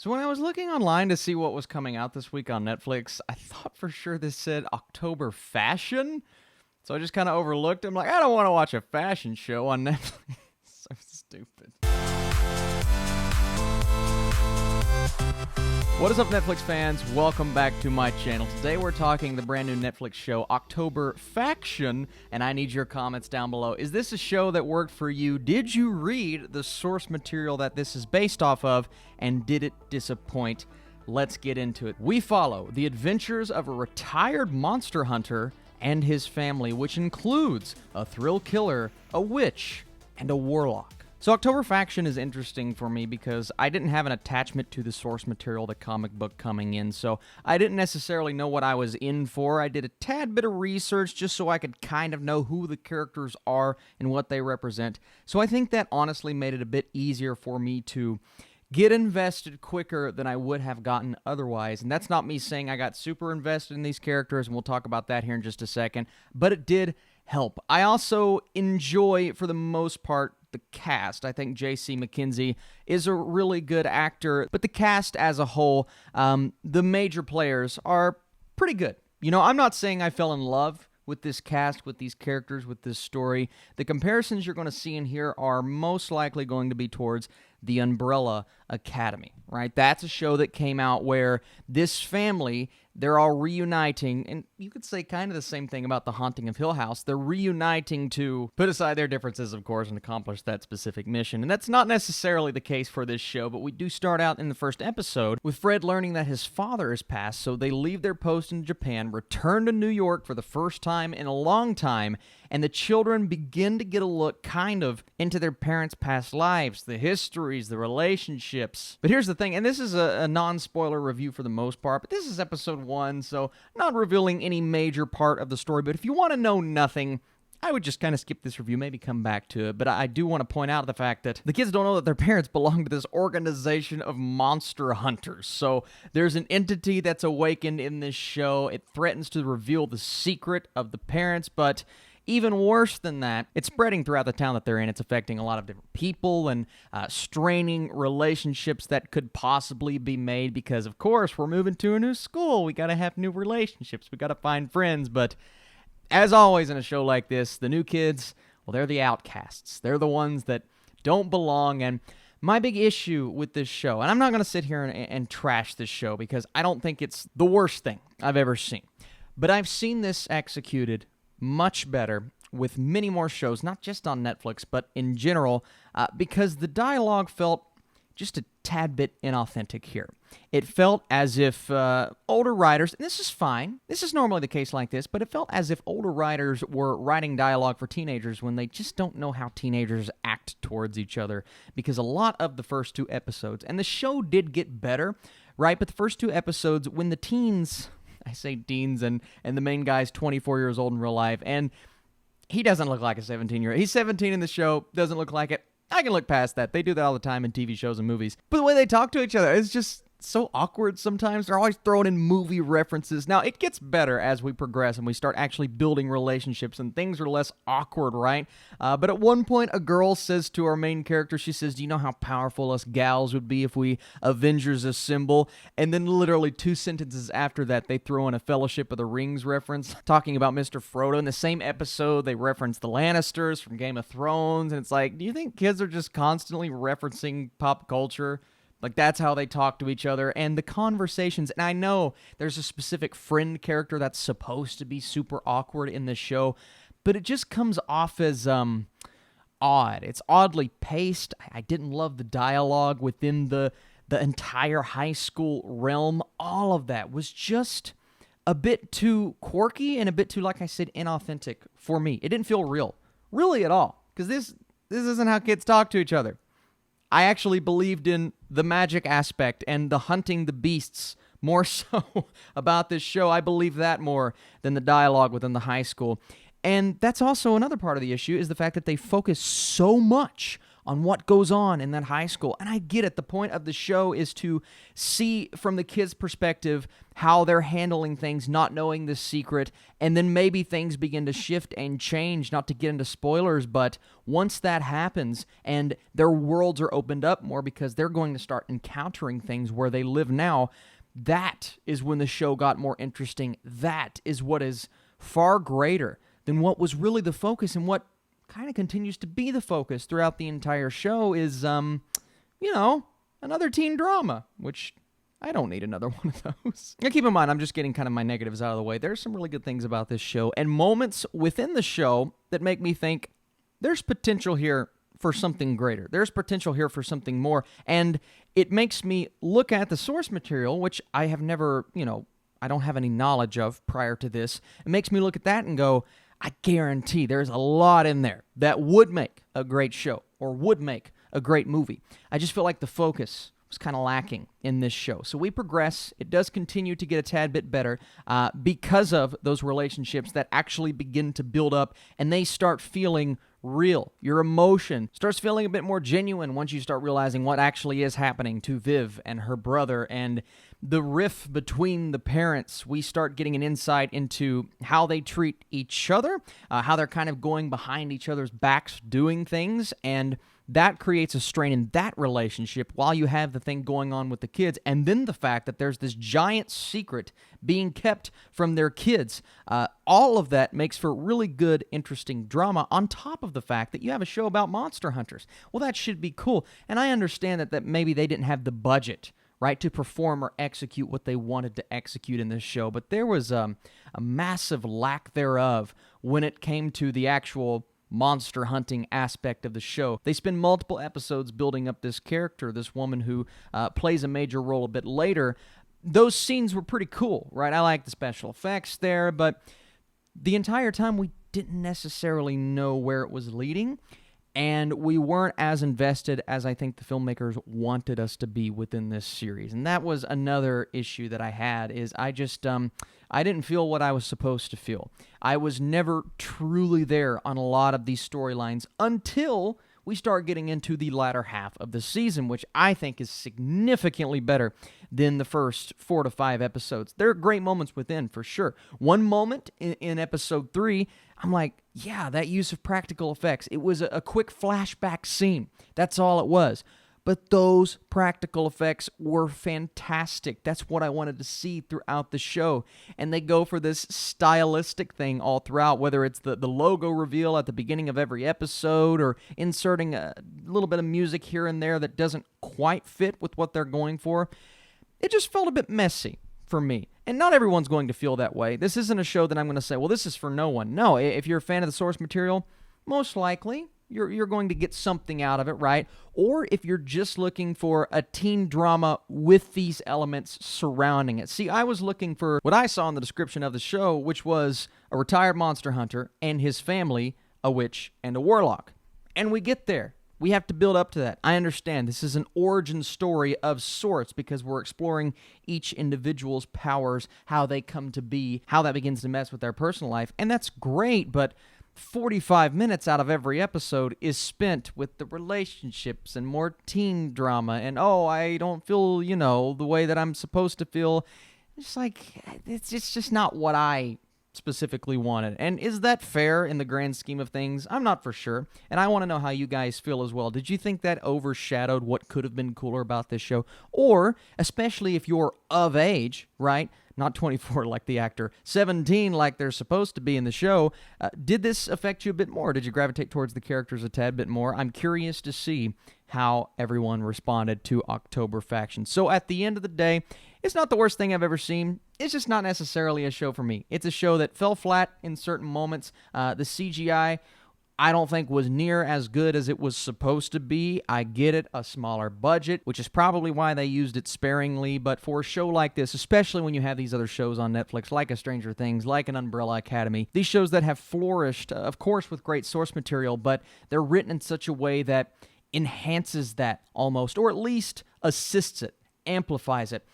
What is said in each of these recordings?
So when I was looking online to see what was coming out this week on Netflix, I thought for sure this said October Fashion. So I just kind of overlooked it. I'm like, I don't want to watch a fashion show on Netflix. So stupid. What is up, Netflix fans? Welcome back to my channel. Today we're talking the brand new Netflix show, October Faction, and I need your comments down below. Is this a show that worked for you? Did you read the source material that this is based off of, and did it disappoint? Let's get into it. We follow the adventures of a retired monster hunter and his family, which includes a thrill killer, a witch, and a warlock. So October Faction is interesting for me because I didn't have an attachment to the source material, the comic book coming in, so I didn't necessarily know what I was in for. I did a tad bit of research just so I could kind of know who the characters are and what they represent. So I think that honestly made it a bit easier for me to get invested quicker than I would have gotten otherwise. And that's not me saying I got super invested in these characters, and we'll talk about that here in just a second, but it did help. I also enjoy, for the most part, the cast. I think J.C. McKenzie is a really good actor, but the cast as a whole, the major players are pretty good. You know, I'm not saying I fell in love with this cast, with these characters, with this story. The comparisons you're going to see in here are most likely going to be towards The Umbrella Academy, right? That's a show that came out where this family, they're all reuniting, and you could say kind of the same thing about The Haunting of Hill House. They're reuniting to put aside their differences, of course, and accomplish that specific mission. And that's not necessarily the case for this show, but we do start out in the first episode with Fred learning that his father has passed, so they leave their post in Japan, return to New York for the first time in a long time, and the children begin to get a look kind of into their parents' past lives, the histories, the relationships. But here's the thing, and this is a non-spoiler review for the most part, but this is episode 1, so not revealing any major part of the story. But if you want to know nothing, I would just kind of skip this review, maybe come back to it. But I do want to point out the fact that the kids don't know that their parents belong to this organization of monster hunters. So there's an entity that's awakened in this show. It threatens to reveal the secret of the parents, but even worse than that, it's spreading throughout the town that they're in. It's affecting a lot of different people and straining relationships that could possibly be made because, of course, we're moving to a new school. We got to have new relationships. We got to find friends. But as always in a show like this, the new kids, well, they're the outcasts. They're the ones that don't belong. And my big issue with this show, and I'm not going to sit here and trash this show because I don't think it's the worst thing I've ever seen, but I've seen this executed much better with many more shows, not just on Netflix, but in general, because the dialogue felt just a tad bit inauthentic here. It felt as if older writers, and this is fine, this is normally the case like this, but it felt as if older writers were writing dialogue for teenagers when they just don't know how teenagers act towards each other, because a lot of the first 2 episodes, and the show did get better, right, but the first 2 episodes, when the teens, I say teens, and the main guy's 24 years old in real life, and he doesn't look like a 17-year-old. He's 17 in the show, doesn't look like it. I can look past that. They do that all the time in TV shows and movies. But the way they talk to each other is just so awkward sometimes. They're always throwing in movie references. Now, it gets better as we progress and we start actually building relationships and things are less awkward, right? But at one point, a girl says to our main character, she says, "Do you know how powerful us gals would be if we Avengers assemble?" And then literally 2 sentences after that, they throw in a Fellowship of the Rings reference, talking about Mr. Frodo. In the same episode, they reference the Lannisters from Game of Thrones. And it's like, do you think kids are just constantly referencing pop culture? Like, that's how they talk to each other, and the conversations, and I know there's a specific friend character that's supposed to be super awkward in this show, but it just comes off as, odd. It's oddly paced. I didn't love the dialogue within the entire high school realm. All of that was just a bit too quirky and a bit too, like I said, inauthentic for me. It didn't feel real, really at all, because this isn't how kids talk to each other. I actually believed in the magic aspect and the hunting the beasts more so about this show. I believe that more than the dialogue within the high school. And that's also another part of the issue, is the fact that they focus so much on what goes on in that high school. And I get it. The point of the show is to see from the kids' perspective how they're handling things, not knowing the secret, and then maybe things begin to shift and change, not to get into spoilers, but once that happens and their worlds are opened up more because they're going to start encountering things where they live now, that is when the show got more interesting. That is what is far greater than what was really the focus, and what kind of continues to be the focus throughout the entire show is, another teen drama, which I don't need another one of those. Now, keep in mind, I'm just getting kind of my negatives out of the way. There's some really good things about this show, and moments within the show that make me think there's potential here for something greater. There's potential here for something more, and it makes me look at the source material, which I have never, I don't have any knowledge of prior to this. It makes me look at that and go, I guarantee there's a lot in there that would make a great show or would make a great movie. I just feel like the focus was kind of lacking in this show. So we progress. It does continue to get a tad bit better because of those relationships that actually begin to build up, and they start feeling real. Your emotion starts feeling a bit more genuine once you start realizing what actually is happening to Viv and her brother, and the rift between the parents. We start getting an insight into how they treat each other, how they're kind of going behind each other's backs doing things, and that creates a strain in that relationship while you have the thing going on with the kids, and then the fact that there's this giant secret being kept from their kids. All of that makes for really good, interesting drama, on top of the fact that you have a show about monster hunters. Well, that should be cool, and I understand that maybe they didn't have the budget, right, to perform or execute what they wanted to execute in this show, but there was a massive lack thereof when it came to the actual monster hunting aspect of the show. They spend multiple episodes building up this character, this woman who plays a major role a bit later. Those scenes were pretty cool, right? I like the special effects there, but the entire time we didn't necessarily know where it was leading, and we weren't as invested as I think the filmmakers wanted us to be within this series. And that was another issue that I had, is I just, I didn't feel what I was supposed to feel. I was never truly there on a lot of these storylines until we start getting into the latter half of the season, which I think is significantly better than the first 4 to 5 episodes. There are great moments within, for sure. One moment in episode 3, I'm like, yeah, that use of practical effects. It was a quick flashback scene. That's all it was. But those practical effects were fantastic. That's what I wanted to see throughout the show. And they go for this stylistic thing all throughout, whether it's the logo reveal at the beginning of every episode or inserting a little bit of music here and there that doesn't quite fit with what they're going for. It just felt a bit messy for me. And not everyone's going to feel that way. This isn't a show that I'm going to say, well, this is for no one. No, if you're a fan of the source material, most likely you're going to get something out of it, right? Or if you're just looking for a teen drama with these elements surrounding it. See, I was looking for what I saw in the description of the show, which was a retired monster hunter and his family, a witch and a warlock. And we get there. We have to build up to that. I understand this is an origin story of sorts because we're exploring each individual's powers, how they come to be, how that begins to mess with their personal life, and that's great, but 45 minutes out of every episode is spent with the relationships and more teen drama, and I don't feel, the way that I'm supposed to feel. It's like, it's just not what I specifically wanted. And is that fair in the grand scheme of things? I'm not for sure, and I want to know how you guys feel as well. Did you think that overshadowed what could have been cooler about this show? Or, especially if you're of age, right? Not 24 like the actor, 17 like they're supposed to be in the show. Did this affect you a bit more? Did you gravitate towards the characters a tad bit more? I'm curious to see how everyone responded to October Faction. So at the end of the day, it's not the worst thing I've ever seen. It's just not necessarily a show for me. It's a show that fell flat in certain moments. The CGI, I don't think, was near as good as it was supposed to be. I get it, a smaller budget, which is probably why they used it sparingly, but for a show like this, especially when you have these other shows on Netflix, like a Stranger Things, like an Umbrella Academy, these shows that have flourished, of course, with great source material, but they're written in such a way that enhances that almost, or at least assists it, amplifies it.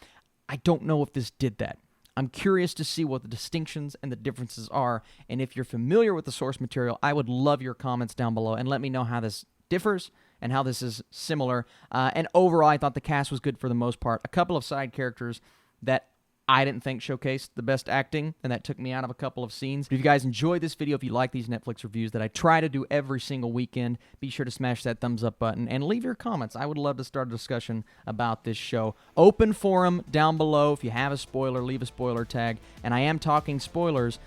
I don't know if this did that. I'm curious to see what the distinctions and the differences are, and if you're familiar with the source material, I would love your comments down below, and let me know how this differs and how this is similar. And overall, I thought the cast was good for the most part. A couple of side characters that I didn't think showcased the best acting, and that took me out of a couple of scenes. But if you guys enjoyed this video, if you like these Netflix reviews that I try to do every single weekend, be sure to smash that thumbs up button and leave your comments. I would love to start a discussion about this show. Open forum down below. If you have a spoiler, leave a spoiler tag. And I am talking spoilers.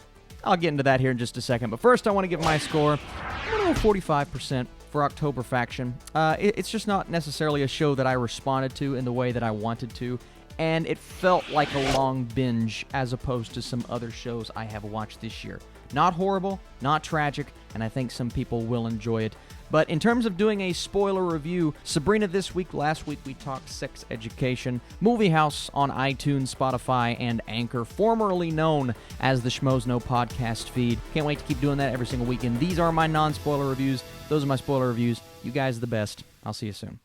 I'll get into that here in just a second. But first, I want to give my score. I'm going to go 45% for October Faction. It's just not necessarily a show that I responded to in the way that I wanted to. And it felt like a long binge as opposed to some other shows I have watched this year. Not horrible, not tragic, and I think some people will enjoy it. But in terms of doing a spoiler review, Sabrina this week, last week we talked sex education, Movie House on iTunes, Spotify, and Anchor, formerly known as the Schmoes Know podcast feed. Can't wait to keep doing that every single weekend. These are my non-spoiler reviews. Those are my spoiler reviews. You guys are the best. I'll see you soon.